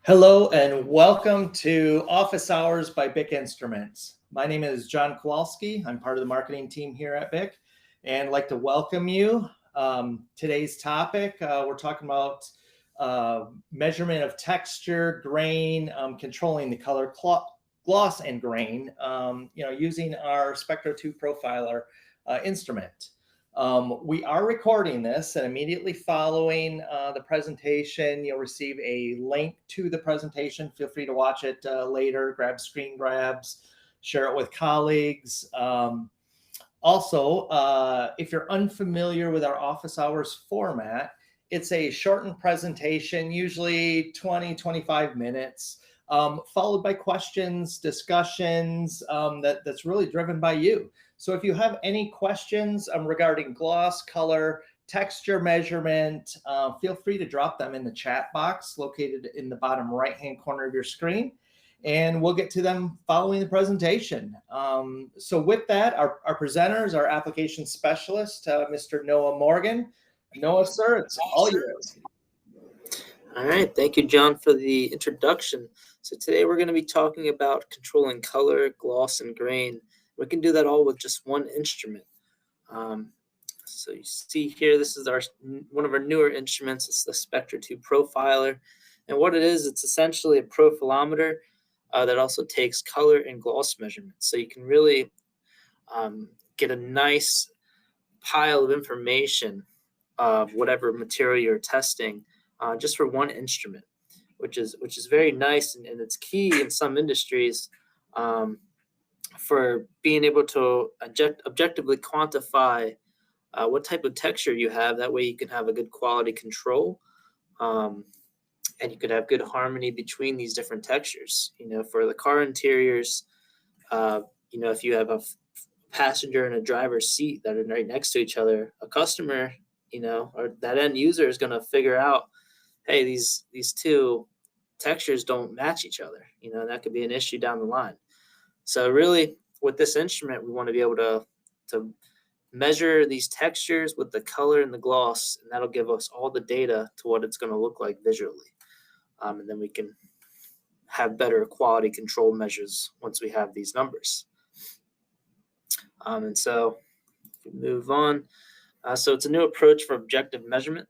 Hello and welcome to Office Hours by BIC Instruments. My name is John Kowalski. I'm part of the marketing team here at BIC and I'd like to welcome you. Today's topic, we're talking about measurement of texture, grain, controlling the color, gloss, and grain, using our spectro2profiler instrument. We are recording this, and immediately following the presentation, you'll receive a link to the presentation. Feel free to watch it later, grab screen grabs, share it with colleagues. Also, if you're unfamiliar with our office hours format, it's a shortened presentation, usually 20-25 minutes, followed by questions, discussions that's really driven by you. So if you have any questions regarding gloss, color, texture measurement, feel free to drop them in the chat box located in the bottom right-hand corner of your screen, and we'll get to them following the presentation. So with that, our presenters, our application specialist, Mr. Noah Morgan. Noah, sir, it's all yours. All right, thank you, John, for the introduction. So today we're going to be talking about controlling color, gloss, and grain. We can do that all with just one instrument. So you see here, this is one of our newer instruments. It's the spectro2profiler. And what it is, it's essentially a profilometer that also takes color and gloss measurements. So you can really get a nice pile of information of whatever material you're testing just for one instrument, which is very nice, and it's key in some industries for being able to objectively quantify what type of texture you have. That way you can have a good quality control, and you could have good harmony between these different textures. For the car interiors, if you have a passenger and a driver's seat that are right next to each other, a customer, or that end user is going to figure out, hey, these two textures don't match each other. That could be an issue down the line. So really, with this instrument, we want to be able to measure these textures with the color and the gloss, and that'll give us all the data to what it's going to look like visually. And then we can have better quality control measures once we have these numbers. And so if we move on. So it's a new approach for objective measurement.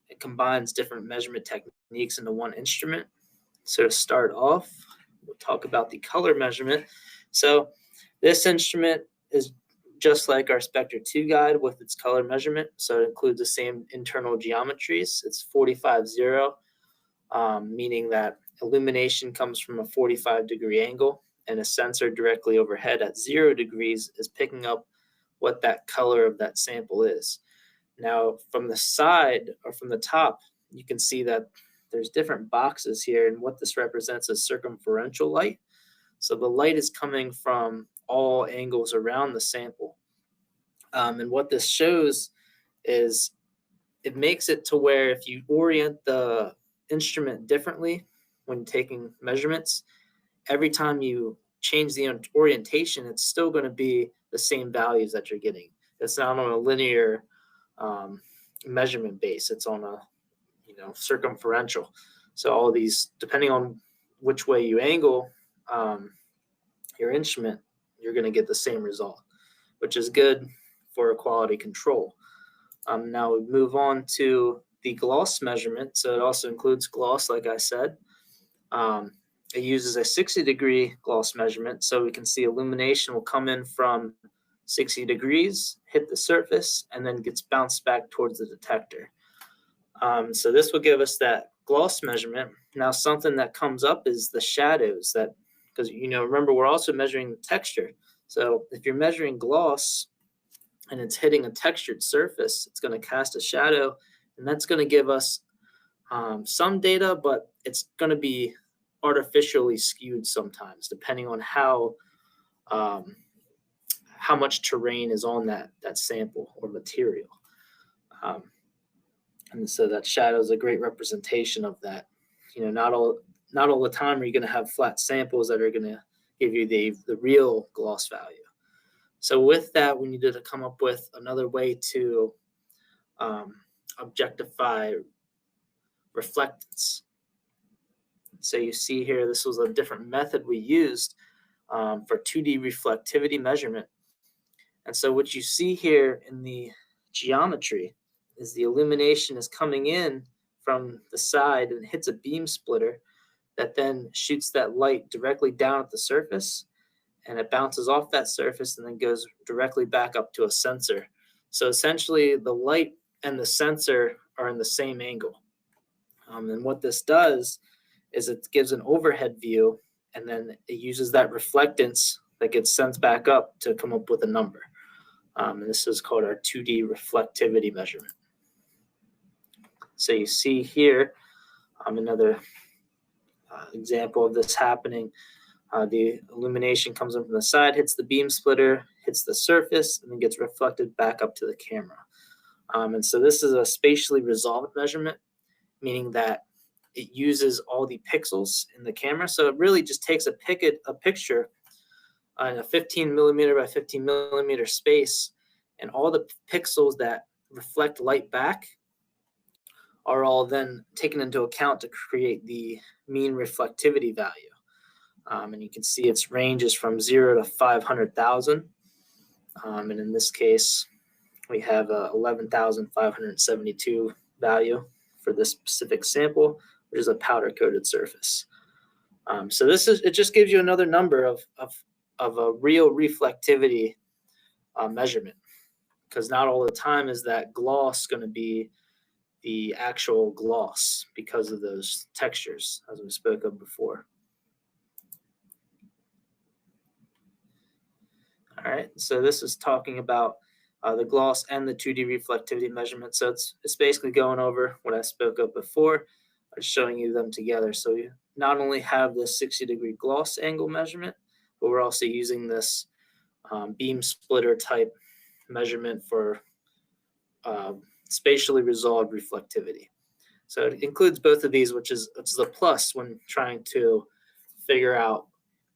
It combines different measurement techniques into one instrument. So to start off, we'll talk about the color measurement. So this instrument is just like our Spectre 2 guide with its color measurement. So it includes the same internal geometries. It's 45-0, meaning that illumination comes from a 45-degree angle, and a sensor directly overhead at 0 degrees is picking up what that color of that sample is. Now, from the side or from the top, you can see that there's different boxes here, and what this represents is circumferential light. So the light is coming from all angles around the sample. And what this shows is it makes it to where if you orient the instrument differently when taking measurements, every time you change the orientation, it's still going to be the same values that you're getting. It's not on a linear measurement base. It's on a circumferential. So all these, depending on which way you angle your instrument, you're going to get the same result, which is good for quality control. Now we move on to the gloss measurement. So it also includes gloss, like I said. It uses a 60-degree gloss measurement, so we can see illumination will come in from 60 degrees, hit the surface, and then gets bounced back towards the detector. So this will give us that gloss measurement. Now, something that comes up is the shadows, because remember, we're also measuring the texture. So if you're measuring gloss and it's hitting a textured surface, it's going to cast a shadow, and that's going to give us some data, but it's going to be artificially skewed sometimes, depending on how much terrain is on that sample or material. And so that shadow is a great representation of that. Not all the time are you going to have flat samples that are going to give you the real gloss value. So with that, we needed to come up with another way to objectify reflectance. So you see here, this was a different method we used for 2D reflectivity measurement. And so what you see here in the geometry is the illumination is coming in from the side and hits a beam splitter that then shoots that light directly down at the surface, and it bounces off that surface and then goes directly back up to a sensor. So essentially the light and the sensor are in the same angle. And what this does is it gives an overhead view, and then it uses that reflectance that gets sent back up to come up with a number. And this is called our 2D reflectivity measurement. So you see here another example of this happening. The illumination comes in from the side, hits the beam splitter, hits the surface, and then gets reflected back up to the camera. And so this is a spatially resolved measurement, meaning that it uses all the pixels in the camera. So it really just takes a picture in a 15 millimeter by 15 millimeter space, and all the pixels that reflect light back are all then taken into account to create the mean reflectivity value. And you can see its range is from 0 to 500,000. And in this case, we have a 11,572 value for this specific sample, which is a powder-coated surface. So it just gives you another number of a real reflectivity measurement, because not all the time is that gloss going to be the actual gloss because of those textures, as we spoke of before. All right, so this is talking about the gloss and the 2D reflectivity measurement. So it's basically going over what I spoke of before, just showing you them together. So you not only have the 60-degree gloss angle measurement, but we're also using this beam splitter type measurement for spatially resolved reflectivity. So it includes both of these, which is the plus when trying to figure out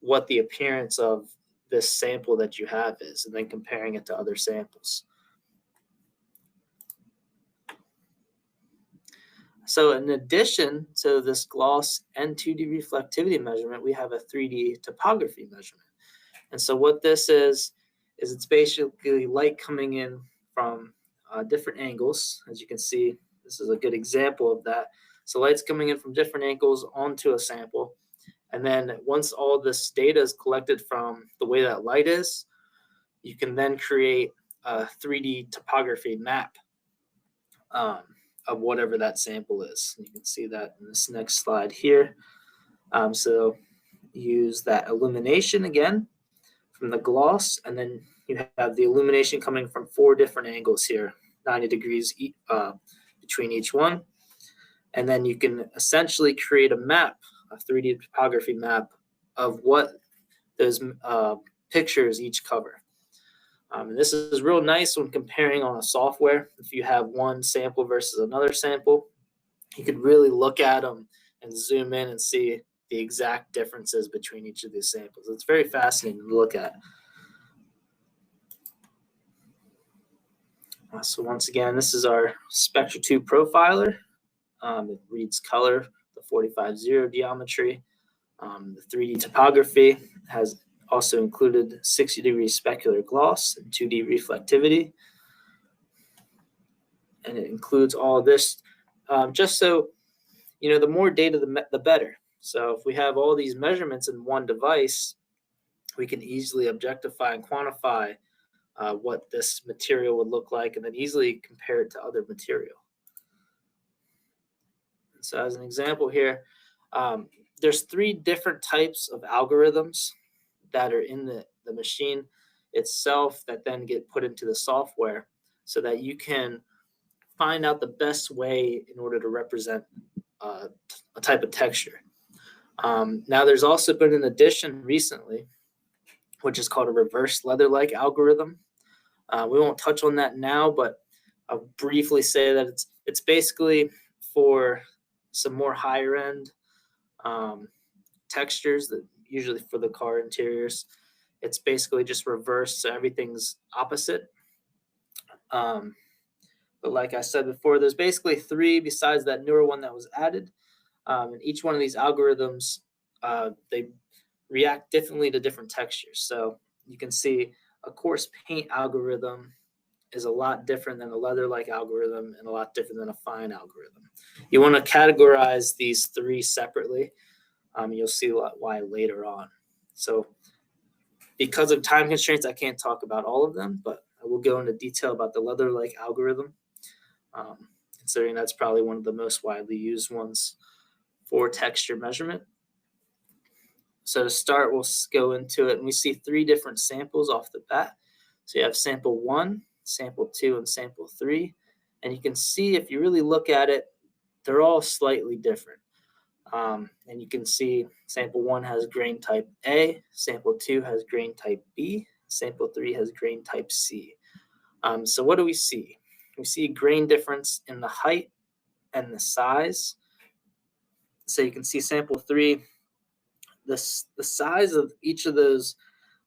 what the appearance of this sample that you have is, and then comparing it to other samples. So in addition to this gloss and 2D reflectivity measurement, we have a 3D topography measurement. And so what this is it's basically light coming in from different angles. As you can see, this is a good example of that. So light's coming in from different angles onto a sample. And then once all this data is collected from the way that light is, you can then create a 3D topography map of whatever that sample is. You can see that in this next slide here. So use that illumination again from the gloss, and then you have the illumination coming from 4 different angles here, 90 degrees between each one. And then you can essentially create a map, a 3D topography map of what those pictures each cover. And this is real nice when comparing on a software. If you have one sample versus another sample, you could really look at them and zoom in and see the exact differences between each of these samples. It's very fascinating to look at. So once again, this is our spectro2profiler. It reads color, the 45-0 geometry. The 3D topography has also included 60-degree specular gloss and 2D reflectivity. And it includes all this just so, the more data, the better. So if we have all these measurements in one device, we can easily objectify and quantify what this material would look like, and then easily compare it to other material. So as an example here, there's 3 different types of algorithms that are in the machine itself that then get put into the software so that you can find out the best way in order to represent a type of texture. Now there's also been an addition recently, which is called a reverse leather-like algorithm. We won't touch on that now, but I'll briefly say that it's basically for some more higher end textures that usually for the car interiors. It's basically just reverse, so everything's opposite. But like I said before, there's basically 3 besides that newer one that was added. And each one of these algorithms, they react differently to different textures. So you can see a coarse paint algorithm is a lot different than a leather-like algorithm and a lot different than a fine algorithm. You want to categorize these three separately. You'll see why later on. So because of time constraints, I can't talk about all of them, but I will go into detail about the leather-like algorithm, considering that's probably one of the most widely used ones for texture measurement. So to start, we'll go into it, and we see three different samples off the bat. So you have sample 1, sample 2, and sample 3. And you can see if you really look at it, they're all slightly different. And you can see sample 1 has grain type A, sample 2 has grain type B, sample 3 has grain type C. So what do we see? We see a grain difference in the height and the size. So you can see sample 3, the size of each of those,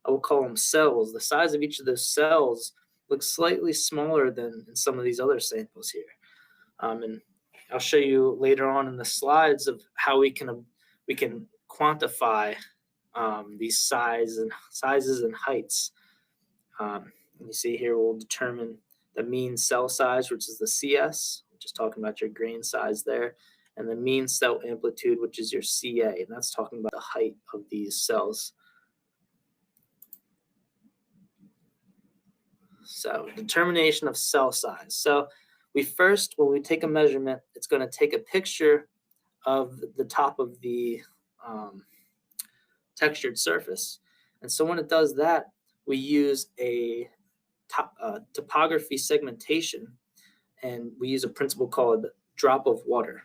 I will call them cells, the size of each of those cells looks slightly smaller than in some of these other samples here. And I'll show you later on in the slides of how we can quantify these sizes and heights. You see here we'll determine the mean cell size, which is the CS, which is talking about your grain size there, and the mean cell amplitude, which is your CA, and that's talking about the height of these cells. So determination of cell size. So when we take a measurement, it's going to take a picture of the top of the textured surface. And so when it does that, we use a topography segmentation, and we use a principle called drop of water.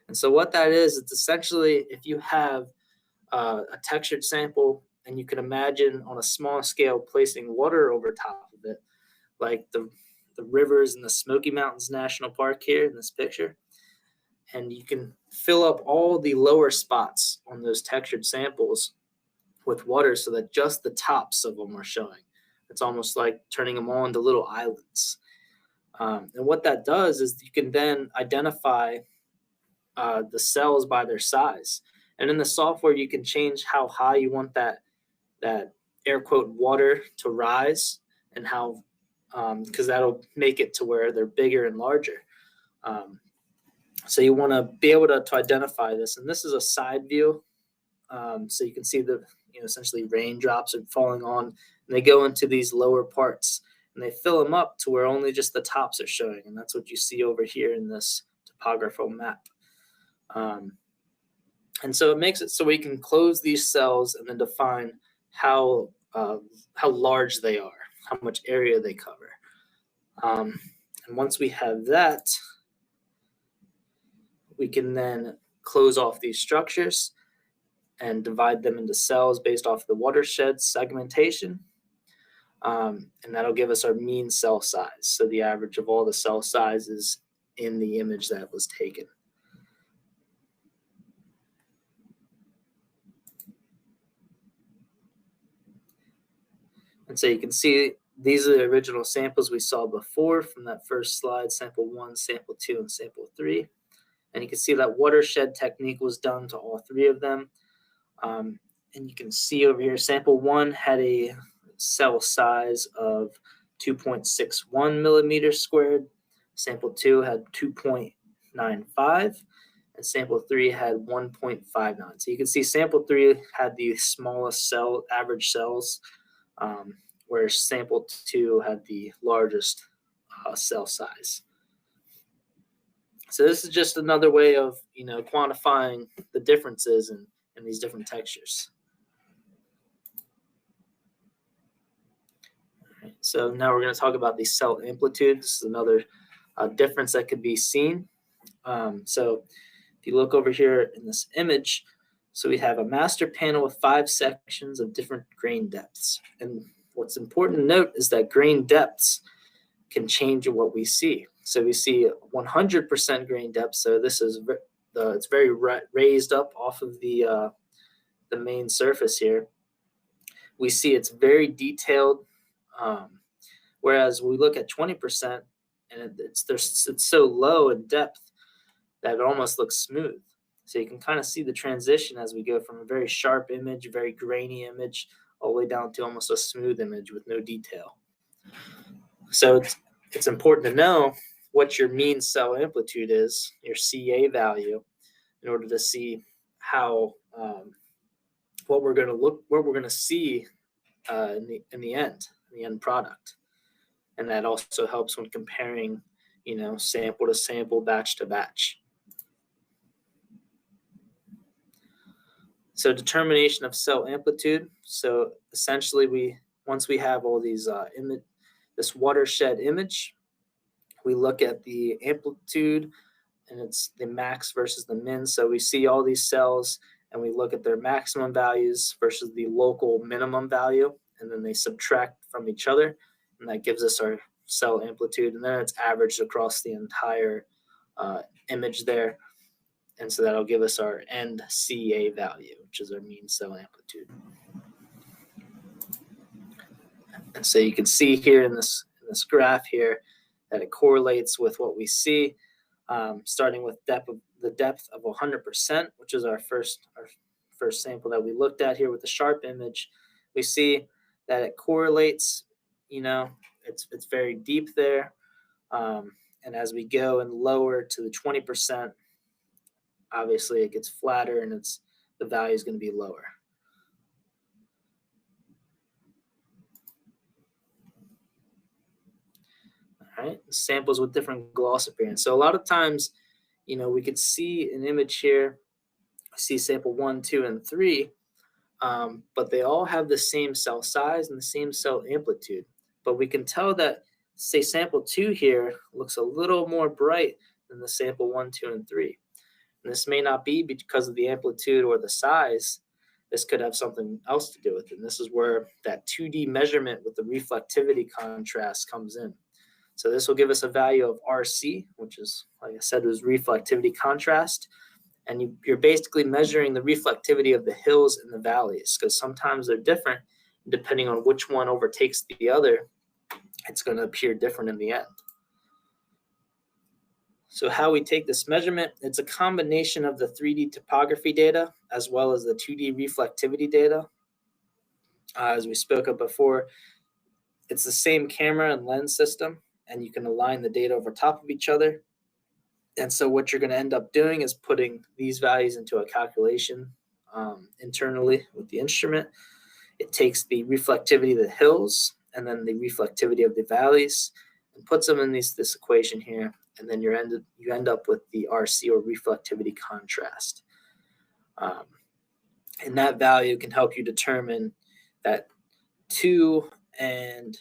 And so what that is, it's essentially if you have a textured sample and you can imagine on a small scale placing water over top of it, like the rivers in the Smoky Mountains National Park here in this picture, and you can fill up all the lower spots on those textured samples with water so that just the tops of them are showing. It's almost like turning them all into little islands. And what that does is you can then identify the cells by their size. And in the software, you can change how high you want that air quote water to rise, and how, because that'll make it to where they're bigger and larger. So you want to be able to identify this. And this is a side view. So you can see essentially raindrops are falling on, and they go into these lower parts and they fill them up to where only just the tops are showing. And that's what you see over here in this topographical map. And so it makes it so we can close these cells and then define how large they are, how much area they cover. And once we have that, we can then close off these structures and divide them into cells based off the watershed segmentation. And that'll give us our mean cell size. So the average of all the cell sizes in the image that was taken. And so you can see these are the original samples we saw before from that first slide, sample 1, sample 2, and sample 3. And you can see that watershed technique was done to all three of them. And you can see over here, sample 1 had a cell size of 2.61 millimeters squared. Sample 2 had 2.95. And sample 3 had 1.59. So you can see sample 3 had the smallest average cells, whereas sample 2 had the largest cell size. So this is just another way of quantifying the differences in these different textures. All right, so now we're going to talk about the cell amplitude. This is another difference that could be seen. So if you look over here in this image, so we have a master panel with 5 sections of different grain depths. And what's important to note is that grain depths can change what we see. So we see 100% grain depth. So this is it's very raised up off of the main surface here. We see it's very detailed, whereas we look at 20% and it's so low in depth that it almost looks smooth. So you can kind of see the transition as we go from a very sharp image, very grainy image, all the way down to almost a smooth image with no detail. So it's important to know what your mean cell amplitude is, your CA value, in order to see how what we're going to see in the end product. And that also helps when comparing, sample to sample, batch to batch. So determination of cell amplitude. So essentially, once we have all these this watershed image, we look at the amplitude, and it's the max versus the min. So we see all these cells, and we look at their maximum values versus the local minimum value, and then they subtract from each other, and that gives us our cell amplitude, and then it's averaged across the entire image there. And so that'll give us our end CA value, which is our mean cell amplitude. And so you can see here in this graph here that it correlates with what we see, starting with the depth of 100%, which is our first sample that we looked at here with the sharp image. We see that it correlates. It's very deep there, and as we go and lower to the 20%, obviously it gets flatter, and the value is going to be lower. All right, samples with different gloss appearance. So a lot of times, we could see an image here, see sample 1, 2, and 3, but they all have the same cell size and the same cell amplitude. But we can tell that, say, sample 2 here looks a little more bright than the sample 1, 2, and 3. And this may not be because of the amplitude or the size. This could have something else to do with it. And this is where that 2D measurement with the reflectivity contrast comes in. So this will give us a value of RC, which is, like I said, was reflectivity contrast. And you're basically measuring the reflectivity of the hills and the valleys, because sometimes they're different. Depending on which one overtakes the other, it's going to appear different in the end. So how we take this measurement, it's a combination of the 3D topography data as well as the 2D reflectivity data. As we spoke of before, it's the same camera and lens system, and you can align the data over top of each other. And so what you're going to end up doing is putting these values into a calculation internally with the instrument. It takes the reflectivity of the hills and then the reflectivity of the valleys and puts them in this equation here. And then you end up with the RC, or reflectivity contrast. And that value can help you determine that 2 and,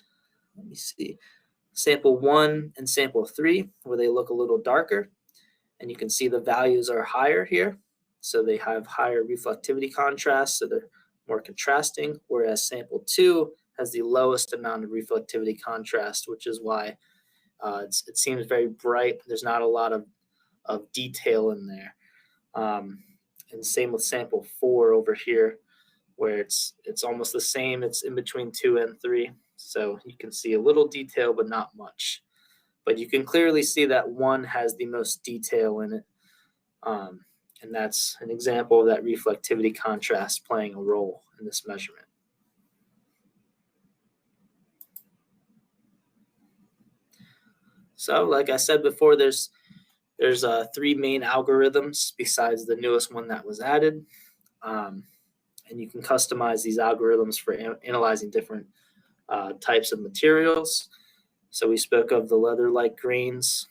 let me see, sample 1 and sample 3, where they look a little darker. And you can see the values are higher here. So they have higher reflectivity contrast, so they're more contrasting, whereas sample 2 has the lowest amount of reflectivity contrast, which is why it seems very bright. There's not a lot of detail in there. And same with sample 4 over here, where it's almost the same. It's in between 2 and 3. So you can see a little detail, but not much. But you can clearly see that 1 has the most detail in it. And that's an example of that reflectivity contrast playing a role in this measurement. So like I said before, there's 3 main algorithms besides the newest one that was added. And you can customize these algorithms for analyzing different types of materials. So we spoke of the leather-like grains.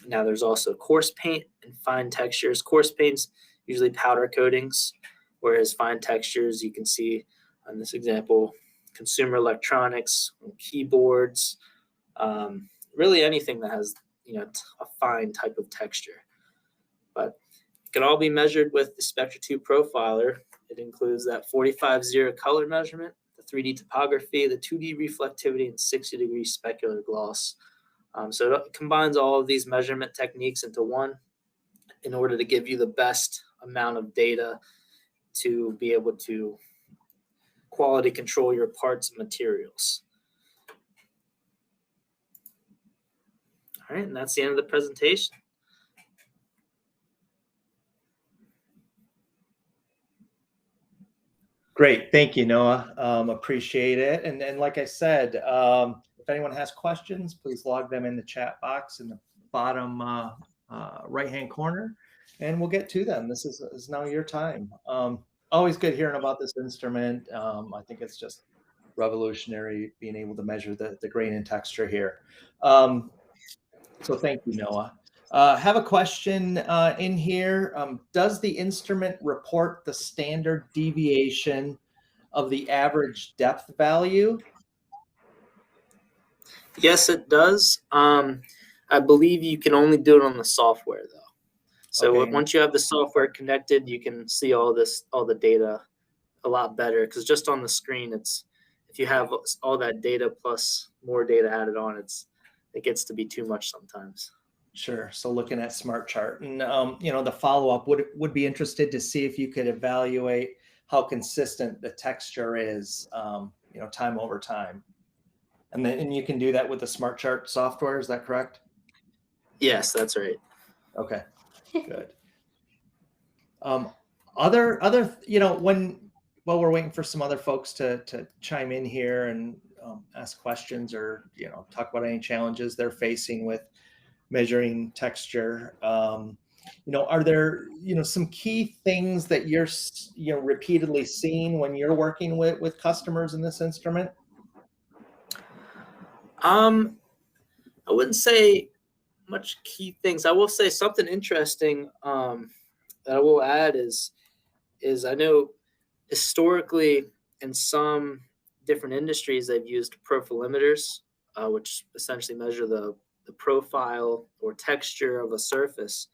Now there's also coarse paint and fine textures. Coarse paint's usually powder coatings, whereas fine textures, you can see on this example, consumer electronics, keyboards, really anything that has a fine type of texture. But it can all be measured with the spectro2profiler. It includes that 45-0 color measurement, the 3D topography, the 2D reflectivity, and 60-degree specular gloss. So it combines all of these measurement techniques into one in order to give you the best amount of data to be able to quality control your parts and materials. All right, and that's the end of the presentation. Great. Thank you, Noah. Appreciate it. And like I said, if anyone has questions, please log them in the chat box in the bottom right-hand corner, and we'll get to them. This is now your time. Always good hearing about this instrument. I think it's just revolutionary being able to measure the grain and texture here. So thank you, Noah. Have a question in here. Does the instrument report the standard deviation of the average depth value? Yes, it does. I believe you can only do it on the software though. So Okay. once you have the software connected, you can see all the data a lot better, because just on the screen, if you have all that data plus more data added on, it gets to be too much sometimes. Sure. So looking at smart chart, and the follow-up would be interested to see if you could evaluate how consistent the texture is, time over time. And you can do that with the smart chart software. Is that correct? Yes, that's right. Okay, good. Other, while we're waiting for some other folks to chime in here and ask questions, or talk about any challenges they're facing with measuring texture, are there some key things that you're repeatedly seeing when you're working with customers in this instrument? I wouldn't say much key things. I will say something interesting that I will add is I know historically in some different industries they've used profilometers, which essentially measure the profile or texture of a surface,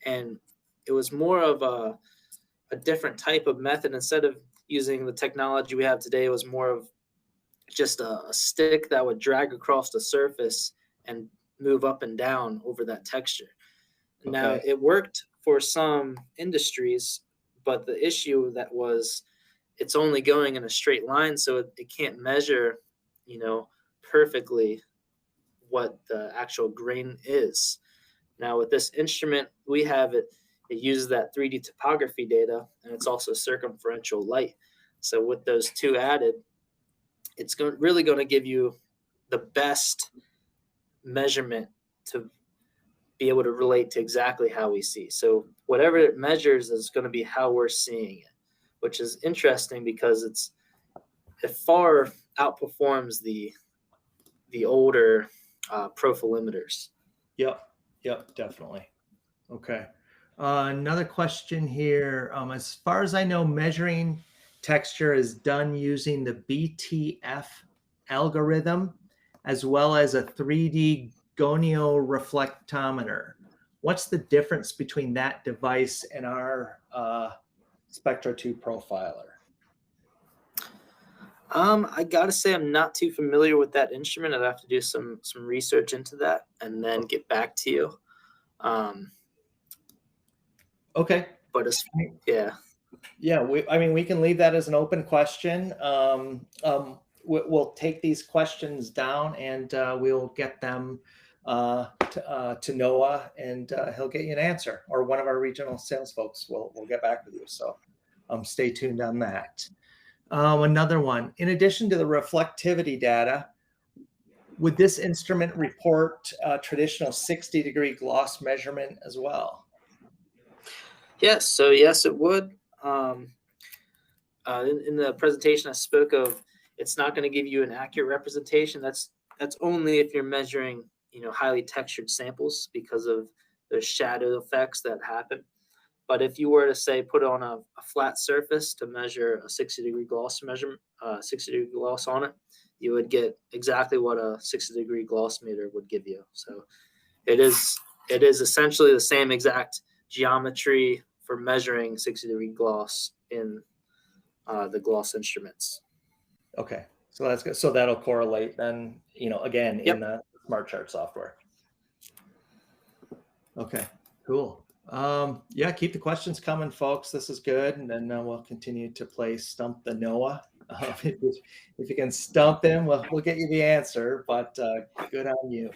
and it was more of a different type of method. Instead of using the technology we have today, it was more of just a stick that would drag across the surface and move up and down over that texture. Now, Okay. it worked for some industries, but the issue that was it's only going in a straight line, so it can't measure, perfectly what the actual grain is. Now, with this instrument, we have it uses that 3D topography data, and it's also circumferential light. So with those two added, it's really going to give you the best measurement to be able to relate to exactly how we see. So whatever it measures is going to be how we're seeing it, which is interesting because it far outperforms the older profilometers. Yep, definitely. Okay. Another question here. As far as I know, measuring texture is done using the BTF algorithm, as well as a 3D gonio-reflectometer. What's the difference between that device and our spectro2 profiler? I gotta say I'm not too familiar with that instrument. I'd have to do some research into that and then get back to you. Okay. But yeah. Yeah, we can leave that as an open question. We'll take these questions down, and we'll get them to Noah, and he'll get you an answer, or one of our regional sales folks will get back with you. So stay tuned on that. Another one, in addition to the reflectivity data, would this instrument report traditional 60-degree gloss measurement as well? Yes, so yes, it would. In the presentation I spoke of, it's not going to give you an accurate representation. That's only if you're measuring, highly textured samples because of the shadow effects that happen. But if you were to say put on a flat surface to measure a 60-degree gloss measurement, 60-degree gloss on it, you would get exactly what a 60-degree gloss meter would give you. So it is essentially the same exact geometry for measuring 60-degree gloss in the gloss instruments. Okay, so that's good. So that'll correlate then, again, Yep. in the smart chart software. Okay, cool. Yeah, keep the questions coming, folks. This is good. And then we'll continue to play Stump the Noah. If you can stump him, we'll get you the answer, but good on you.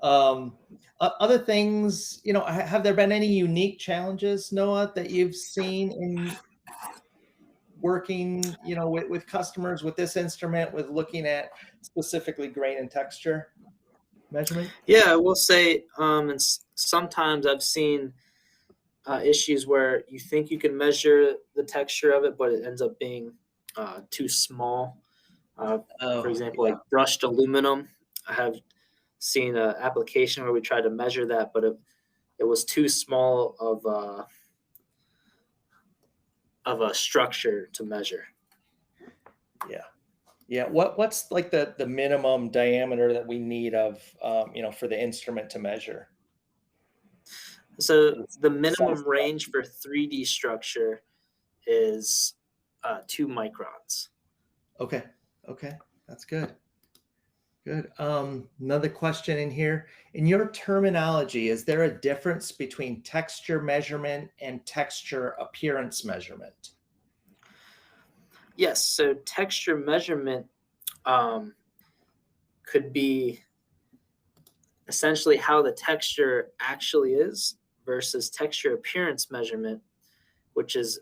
Other things, have there been any unique challenges, Noah, that you've seen in working, with customers with this instrument, with looking at specifically grain and texture measurement? Yeah, I will say, and sometimes I've seen issues where you think you can measure the texture of it, but it ends up being too small. For Oh, example, yeah. like brushed aluminum. I have seen an application where we tried to measure that, but it was too small of a structure to measure. Yeah. Yeah. What's like the minimum diameter that we need of, for the instrument to measure? So the Size. minimum range for 3D structure is 2 microns. Okay. Okay. That's good. Good. Another question in here. In your terminology, is there a difference between texture measurement and texture appearance measurement? Yes, so texture measurement um, could be essentially how the texture actually is versus texture appearance measurement, which is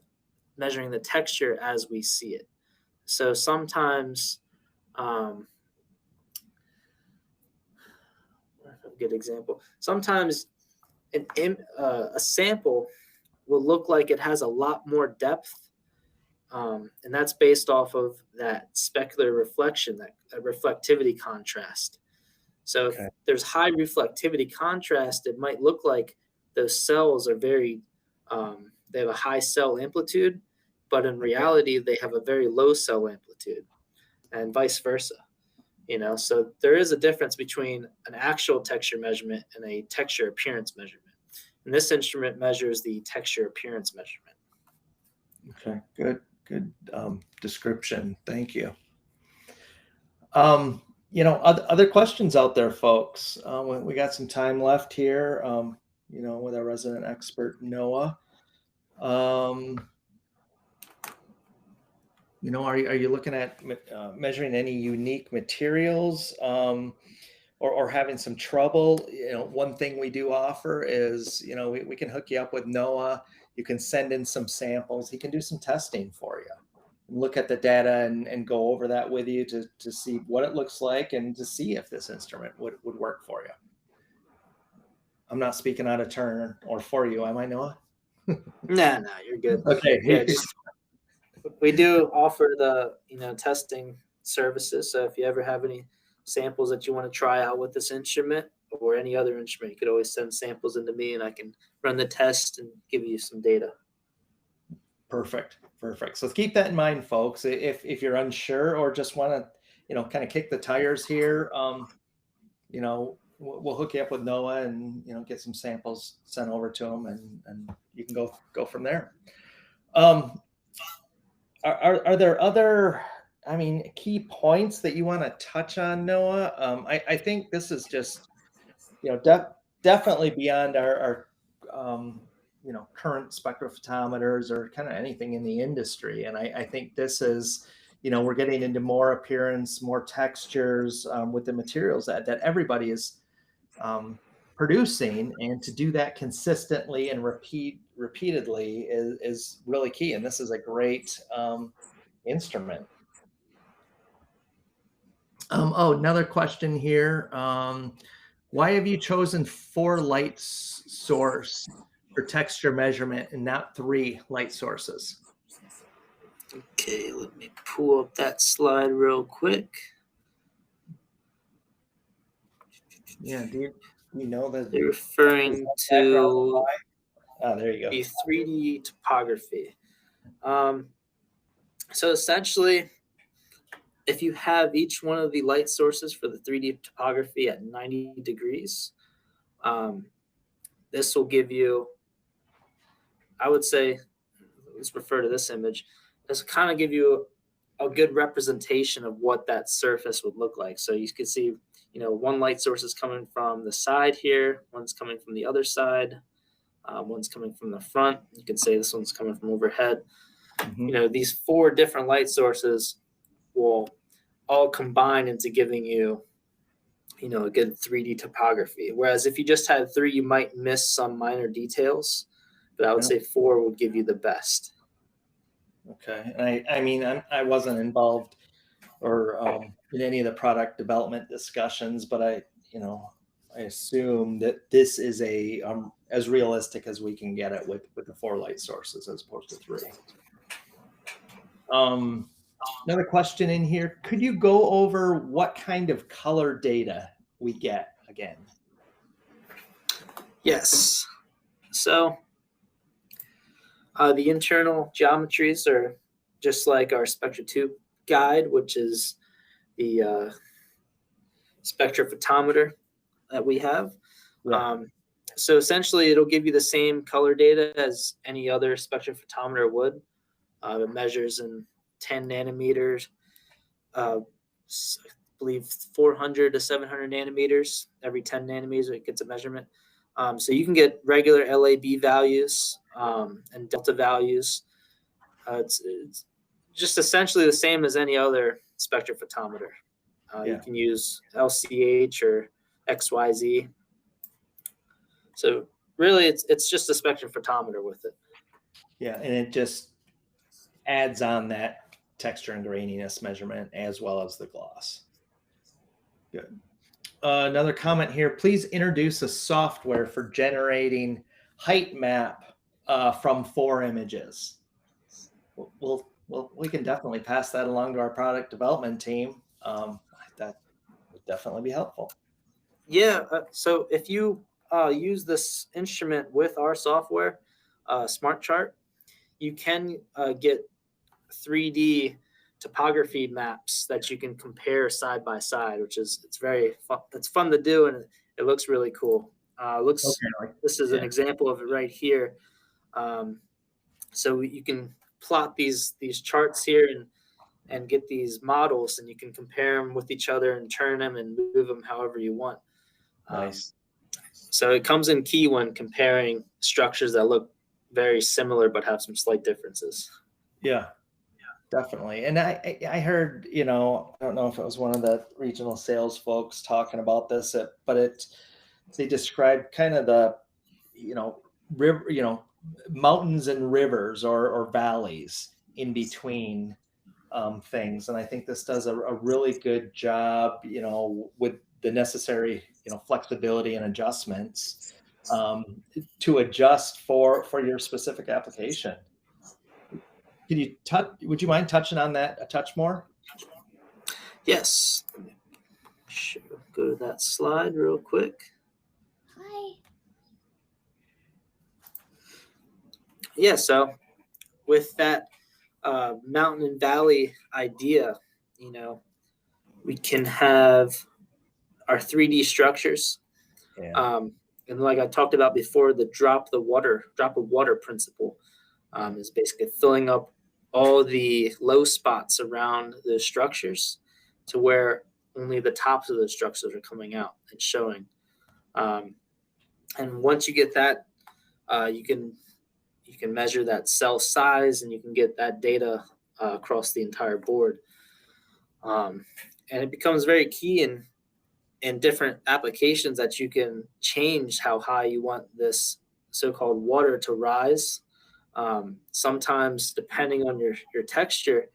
measuring the texture as we see it. So sometimes, a good example, sometimes a sample will look like it has a lot more depth. And that's based off of that specular reflection, that reflectivity contrast. So if Okay. there's high reflectivity contrast, it might look like those cells are they have a high cell amplitude, but in reality, they have a very low cell amplitude, and vice versa. So there is a difference between an actual texture measurement and a texture appearance measurement. And this instrument measures the texture appearance measurement. Okay. Good description. Thank you. Other questions out there, folks. We got some time left here. With our resident expert Noah. Are you looking at measuring any unique materials, or having some trouble? One thing we do offer is, we can hook you up with Noah. You can send in some samples. He can do some testing for you, and look at the data and go over that with you to see what it looks like and to see if this instrument would work for you. I'm not speaking out of turn or for you, am I, Noah? No, you're good. Okay. Yeah, we do offer the testing services. So if you ever have any samples that you want to try out with this instrument or any other instrument, you could always send samples into me, and I can run the test and give you some data. Perfect. So keep that in mind, folks. If you're unsure or just want to, kind of kick the tires here, we'll hook you up with Noah and get some samples sent over to him, and you can go from there. Are there other, key points that you want to touch on, Noah? I think this is just, definitely beyond our current spectrophotometers or kind of anything in the industry. And I think this is, we're getting into more appearance, more textures with the materials that everybody is producing, and to do that consistently and repeatedly is really key. And this is a great instrument. Another question here. Why have you chosen 4 light source for texture measurement and not 3 light sources? Okay, let me pull up that slide real quick. Yeah, do you know that They're referring to there you go. the 3D topography. So essentially, if you have each one of the light sources for the 3D topography at 90 degrees, this will give you, I would say, let's refer to this image, this will kind of give you a good representation of what that surface would look like. So you can see, one light source is coming from the side here, one's coming from the other side, one's coming from the front. You can say this one's coming from overhead. Mm-hmm. These 4 different light sources will all combine into giving you, a good 3D topography. Whereas if you just had 3, you might miss some minor details, but I would say 4 would give you the best. Okay. And I mean, I wasn't involved or in any of the product development discussions, but I assume that this is a as realistic as we can get it with the 4 light sources as opposed to 3. Another question in here: could you go over what kind of color data we get again? Yes. So the internal geometries are just like our spectro2 guide, which is the spectrophotometer that we have. Yeah. So essentially, it'll give you the same color data as any other spectrophotometer would. It measures in 10 nanometers, I believe 400 to 700 nanometers. Every 10 nanometers, it gets a measurement. So you can get regular LAB values and delta values. It's just essentially the same as any other spectrophotometer. You can use LCH or XYZ. So really, it's just a spectrophotometer with it. Yeah, and it just adds on that texture and graininess measurement as well as the gloss. Good. Another comment here: please introduce a software for generating height map from 4 images. We can definitely pass that along to our product development team. That would definitely be helpful. Yeah. So if you use this instrument with our software, Smart Chart, you can get 3D topography maps that you can compare side by side, which is it's very fun. It's fun to do, and it looks really cool. Okay. This is an example of it right here. So you can plot these charts here and get these models, and you can compare them with each other and turn them and move them however you want. Nice. So it comes in key when comparing structures that look very similar but have some slight differences. Yeah, definitely. And I heard, I don't know if it was one of the regional sales folks talking about this, but they described kind of the, river, mountains and rivers or valleys in between things. And I think this does a really good job, with the necessary, flexibility and adjustments to adjust for your specific application. Would you mind touching on that a touch more? Yes. Go to that slide real quick. Hi. Yeah, so with that mountain and valley idea, we can have our 3D structures. Yeah. And like I talked about before, the drop of water principle is basically filling up all the low spots around the structures to where only the tops of the structures are coming out and showing. And once you get that, you can measure that cell size and you can get that data across the entire board. And it becomes very key in different applications that you can change how high you want this so-called water to rise. Sometimes, depending on your texture,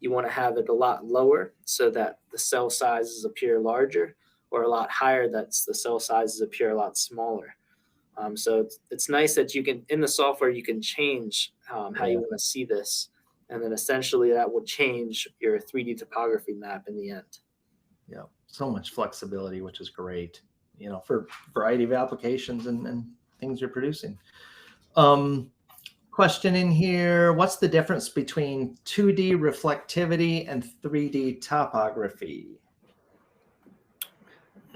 you want to have it a lot lower so that the cell sizes appear larger, or a lot higher that the cell sizes appear a lot smaller. So it's nice that you can, in the software, you can change how you want to see this. And then essentially that will change your 3D topography map in the end. Yeah, so much flexibility, which is great, for a variety of applications and things you're producing. Question in here: what's the difference between 2D reflectivity and 3D topography?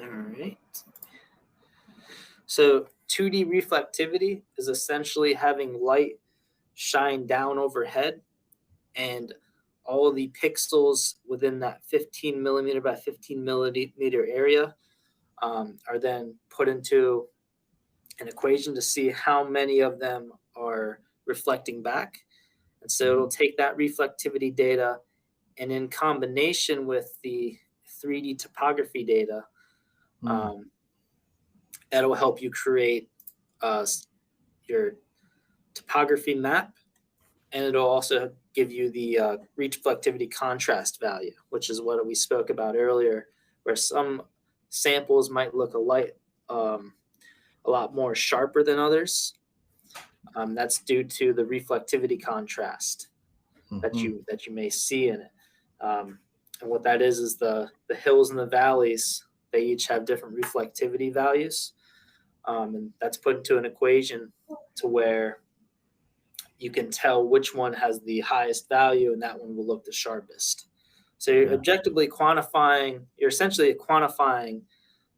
All right. So 2D reflectivity is essentially having light shine down overhead, and all the pixels within that 15 millimeter by 15 millimeter area are then put into an equation to see how many of them are reflecting back. And so it'll take that reflectivity data, and in combination with the 3D topography data, that'll help you create your topography map and it'll also give you the reflectivity contrast value, which is what we spoke about earlier, where some samples might look a lot more sharper than others. That's due to the reflectivity contrast that you may see in it. And what that is the hills and the valleys, they each have different reflectivity values. And that's put into an equation to where you can tell which one has the highest value, and that one will look the sharpest. So you're objectively quantifying, you're essentially quantifying,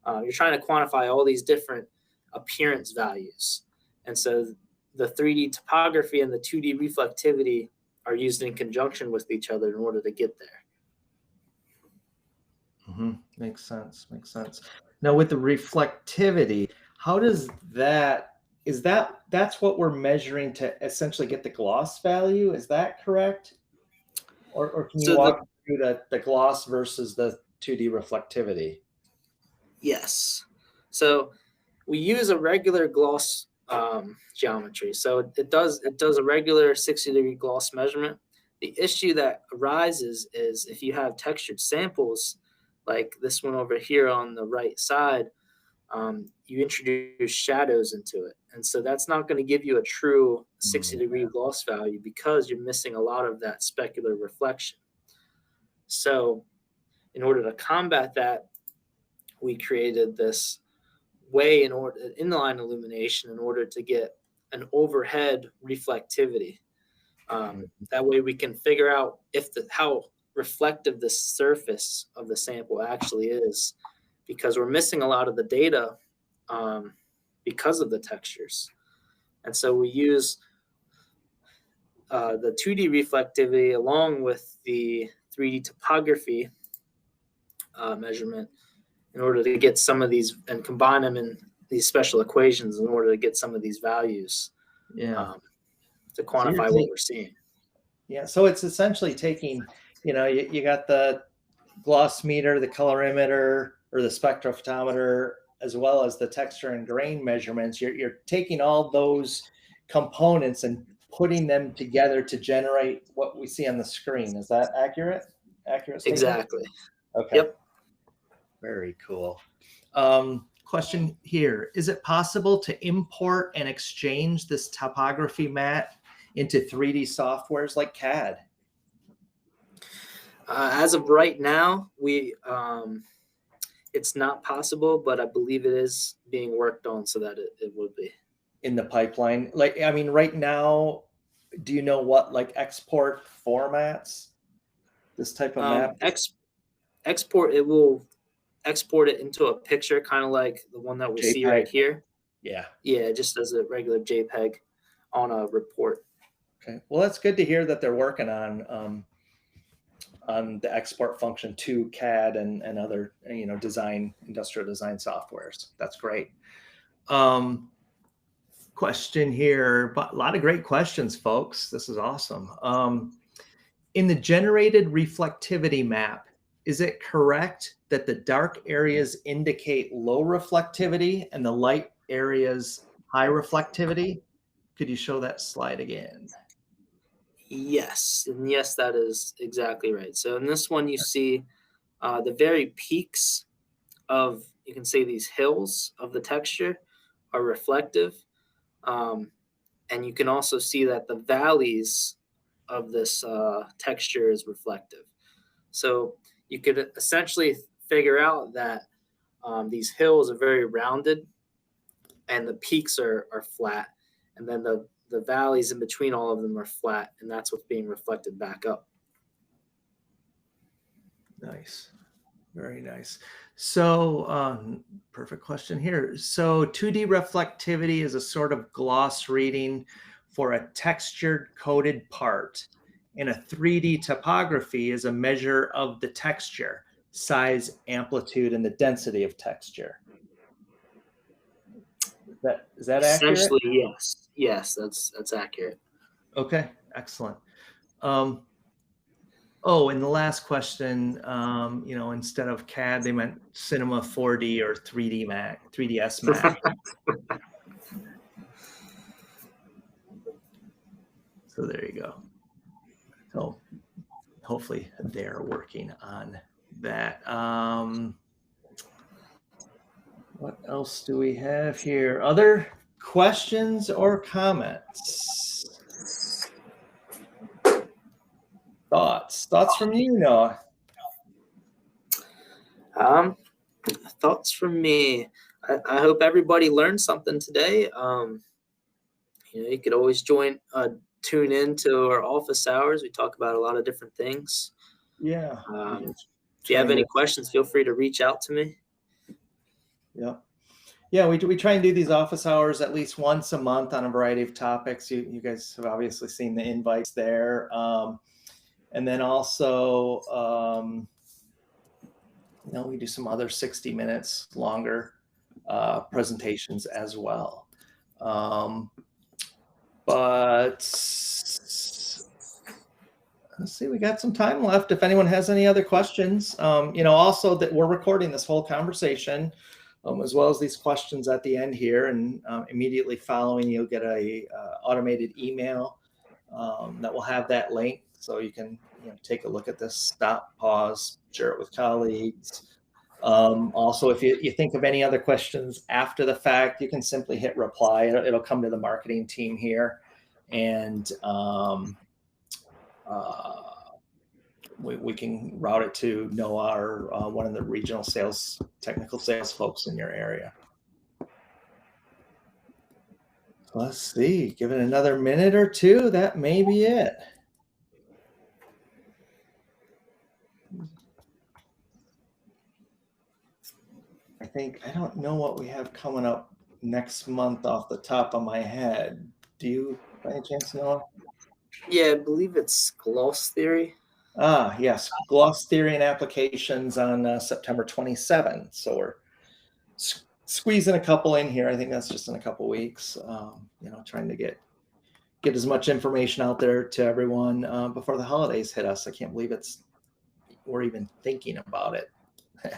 you're trying to quantify all these different appearance values. And so the 3D topography and the 2D reflectivity are used in conjunction with each other in order to get there. Makes sense. Now with the reflectivity, how does that's what we're measuring to essentially get the gloss value? Is that correct? Or can you walk through the gloss versus the 2D reflectivity? Yes. So we use a regular gloss geometry. So it does a regular 60-degree gloss measurement. The issue that arises is if you have textured samples, like this one over here on the right side, you introduce shadows into it. And so that's not going to give you a true 60-degree gloss value because you're missing a lot of that specular reflection. So in order to combat that, we created this way inline illumination in order to get an overhead reflectivity. That way we can figure out how reflective the surface of the sample actually is, because we're missing a lot of the data because of the textures. And so we use the 2D reflectivity along with the 3D topography measurement in order to get some of these and combine them in these special equations in order to get some of these values to quantify what we're seeing. Yeah, so it's essentially taking, you got the gloss meter, the colorimeter, or the spectrophotometer, as well as the texture and grain measurements. You're taking all those components and putting them together to generate what we see on the screen. Is that accurate? Accurate statement? Exactly. Okay. Yep. Very cool. Question here. Is it possible to import and exchange this topography mat into 3D softwares like CAD? As of right now, it's not possible, but I believe it is being worked on so that it would be. In the pipeline? Right now, do you know what export formats this type of map? Export, it will export it into a picture, kind of like the one that we see right here. Yeah, just as a regular JPEG on a report. Okay, well, that's good to hear that they're working on the export function to CAD and other industrial design softwares. That's great. Question here, but a lot of great questions, folks. This is awesome. In the generated reflectivity map, is it correct that the dark areas indicate low reflectivity and the light areas high reflectivity? Could you show that slide again? Yes, and yes, that is exactly right. So in this one, you see the very peaks of, you can say these hills of the texture are reflective. And you can also see that the valleys of this texture is reflective. So you could essentially figure out that these hills are very rounded and the peaks are flat. And then the valleys in between all of them are flat, and that's what's being reflected back up. Nice. Very nice. So perfect question here. So 2D reflectivity is a sort of gloss reading for a textured coated part, and a 3D topography is a measure of the texture, size, amplitude, and the density of texture. Is that accurate? Essentially, yes. Yes, that's accurate. Okay, excellent. Oh, and the last question, instead of CAD, they meant Cinema 4D or 3ds Max. So there you go. So hopefully they're working on that. What else do we have here? Other questions or comments? Thoughts from you, Noah? Thoughts from me. I hope everybody learned something today. You could always tune in to our office hours. We talk about a lot of different things. Yeah. If you have any questions, feel free to reach out to me. Yeah, we try and do these office hours at least once a month on a variety of topics. You guys have obviously seen the invites there. And then also, we do some other 60 minutes longer presentations as well. But let's see, we got some time left. If anyone has any other questions, also that we're recording this whole conversation, as well as these questions at the end here, and immediately following, you'll get a automated email that will have that link, so you can take a look at this, stop, pause, share it with colleagues. Also, if you think of any other questions after the fact, you can simply hit reply. It'll come to the marketing team here, and we can route it to Noah or one of the regional technical sales folks in your area. Let's see, give it another minute or two. That may be it. I don't know what we have coming up next month off the top of my head. Do you, by any chance, Noah? Yeah, I believe it's gloss theory. Yes, gloss theory and applications on September 27th. So we're squeezing a couple in here. I think that's just in a couple weeks. Trying to get as much information out there to everyone before the holidays hit us. I can't believe we're even thinking about it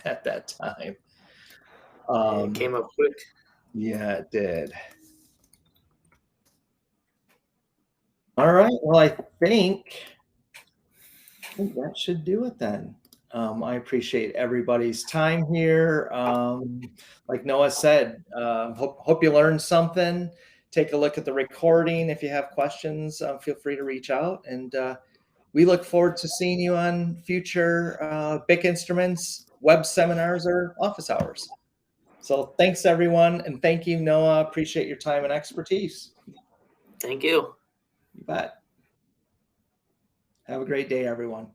at that time. It came up quick. Yeah, it did. All right. Well, I think that should do it then. I appreciate everybody's time here. Like Noah said, hope you learned something. Take a look at the recording. If you have questions, feel free to reach out. And we look forward to seeing you on future BIC Instruments web seminars or office hours. So thanks, everyone. And thank you, Noah. Appreciate your time and expertise. Thank you. You bet. Have a great day, everyone.